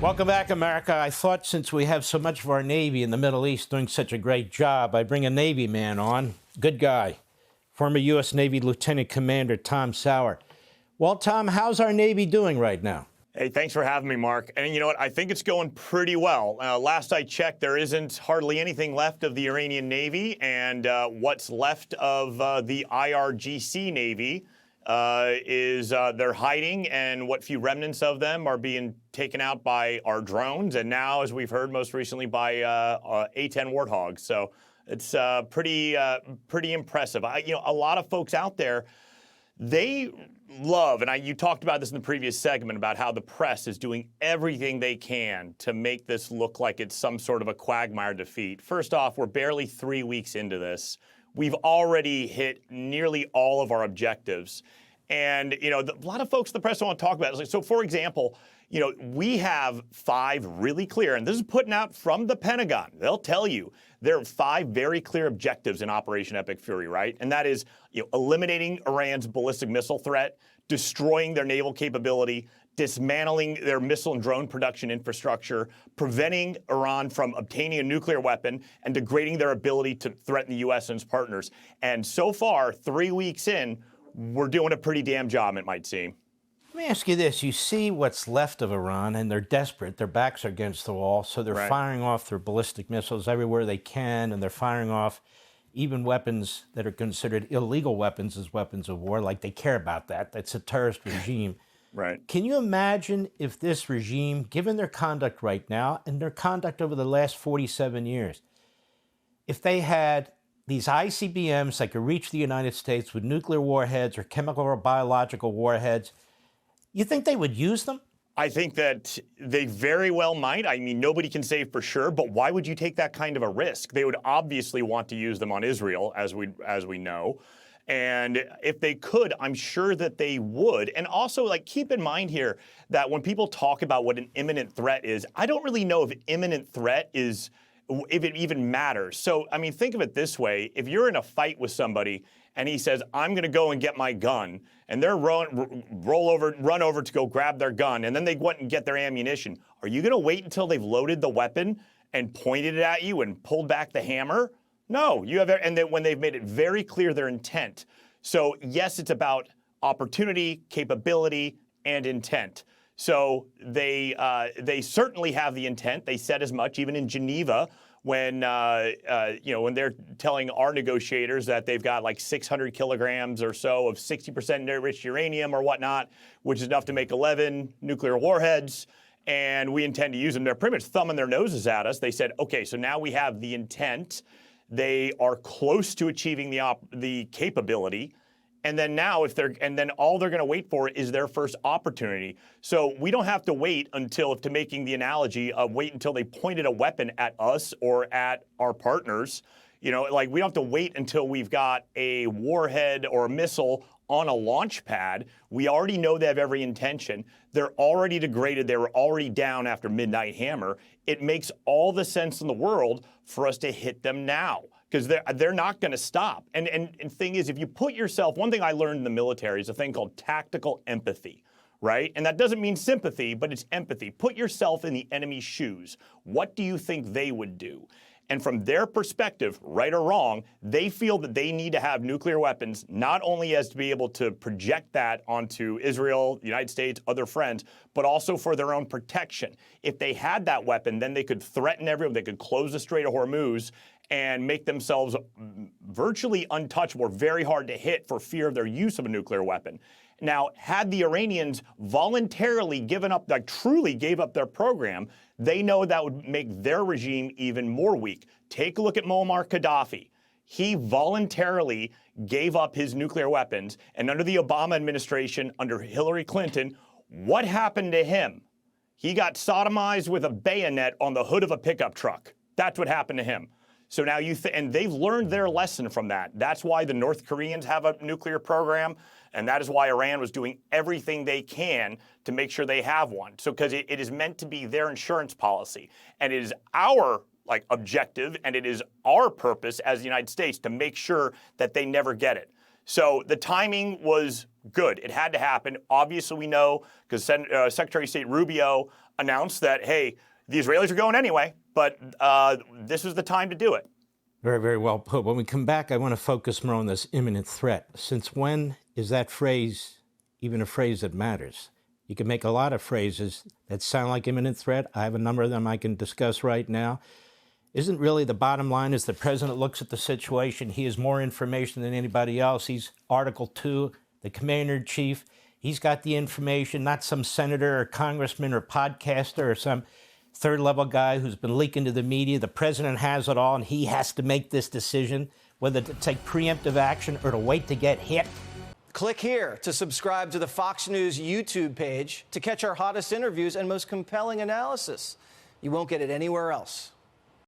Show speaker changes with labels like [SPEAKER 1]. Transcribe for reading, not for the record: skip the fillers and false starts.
[SPEAKER 1] Welcome back, America. I thought since we have so much of our Navy in the Middle East doing such a great job, I'd bring a Navy man on. Good guy. Former U.S. Navy Lieutenant Commander Tom Sauer. Well, Tom, how's our Navy doing right now?
[SPEAKER 2] Hey, thanks for having me, Mark. And you know what? I think it's going pretty well. Last I checked, there isn't hardly anything left of the Iranian Navy, and what's left of the IRGC Navy is they're hiding, and what few remnants of them are being taken out by our drones, and now, as we've heard most recently, by A-10 Warthogs. So it's pretty impressive. A lot of folks out there, they love, and you talked about this in the previous segment, about how the press is doing everything they can to make this look like it's some sort of a quagmire defeat. First off, we're barely 3 weeks into this. We've already hit nearly all of our objectives. And, a lot of folks in the press don't want to talk about it. So, for example, we have 5 really clear, and this is putting out from the Pentagon. They'll tell you there are 5 very clear objectives in Operation Epic Fury, right? And that is, eliminating Iran's ballistic missile threat, destroying their naval capability, dismantling their missile and drone production infrastructure, preventing Iran from obtaining a nuclear weapon, and degrading their ability to threaten the U.S. and its partners. And so far, 3 weeks in, we're doing a pretty damn job, it might seem.
[SPEAKER 1] Let me ask you this. You see what's left of Iran, and they're desperate. Their backs are against the wall, so they're firing off their ballistic missiles everywhere they can, and they're firing off even weapons that are considered illegal weapons as weapons of war, like they care about that. That's a terrorist regime.
[SPEAKER 2] Right.
[SPEAKER 1] Can you imagine if this regime, given their conduct right now and their conduct over the last 47 years, if they had these ICBMs that could reach the United States with nuclear warheads or chemical or biological warheads, you think they would use them?
[SPEAKER 2] I think that they very well might. I mean, nobody can say for sure, but why would you take that kind of a risk? They would obviously want to use them on Israel, as we know. And if they could, I'm sure that they would. And also, keep in mind here that when people talk about what an imminent threat is, I don't really know if imminent threat is, if it even matters. So, I mean, think of it this way. If you're in a fight with somebody and he says, I'm going to go and get my gun, and they're run over to go grab their gun, and then they went and get their ammunition, are you going to wait until they've loaded the weapon and pointed it at you and pulled back the hammer? No, you have, and then when they've made it very clear their intent. So yes, it's about opportunity, capability, and intent. So they certainly have the intent. They said as much, even in Geneva, when when they're telling our negotiators that they've got like 600 kilograms or so of 60% enriched uranium or whatnot, which is enough to make 11 nuclear warheads, and we intend to use them. They're pretty much thumbing their noses at us. They said, okay, so now we have the intent. They are close to achieving the capability, and then now all they're going to wait for is their first opportunity. So we don't have to wait until, to making the analogy of wait until they pointed a weapon at us or at our partners. We don't have to wait until we've got a warhead or a missile on a launch pad. We already know they have every intention. They're already degraded. They were already down after Midnight Hammer. It makes all the sense in the world for us to hit them now, because they're not going to stop. And thing is, if you put yourself, one thing I learned in the military is a thing called tactical empathy, right? And that doesn't mean sympathy, but it's empathy. Put yourself in the enemy's shoes. What do you think they would do? And from their perspective, right or wrong, they feel that they need to have nuclear weapons, not only as to be able to project that onto Israel, the United States, other friends, but also for their own protection. If they had that weapon, then they could threaten everyone. They could close the Strait of Hormuz and make themselves virtually untouchable, very hard to hit for fear of their use of a nuclear weapon. Now, had the Iranians voluntarily truly gave up their program, they know that would make their regime even more weak. Take a look at Muammar Gaddafi. He voluntarily gave up his nuclear weapons, and under the Obama administration, under Hillary Clinton, what happened to him? He got sodomized with a bayonet on the hood of a pickup truck. That's what happened to him. So now and they've learned their lesson from that. That's why the North Koreans have a nuclear program, and that is why Iran was doing everything they can to make sure they have one. So because it is meant to be their insurance policy, and it is our objective, and it is our purpose as the United States to make sure that they never get it. So the timing was good. It had to happen. Obviously, we know because Secretary of State Rubio announced that, hey, the Israelis are going anyway, but this is the time to do it.
[SPEAKER 1] Very, very well put. When we come back, I want to focus more on this imminent threat. Since when is that phrase even a phrase that matters? You can make a lot of phrases that sound like imminent threat. I have a number of them I can discuss right now. Isn't really the bottom line is the president looks at the situation. He has more information than anybody else. He's Article 2, the commander-in-chief. He's got the information, not some senator or congressman or podcaster or some third-level guy who's been leaking to the media. The president has it all, and he has to make this decision, whether to take preemptive action or to wait to get hit.
[SPEAKER 3] Click here to subscribe to the Fox News YouTube page to catch our hottest interviews and most compelling analysis. You won't get it anywhere else.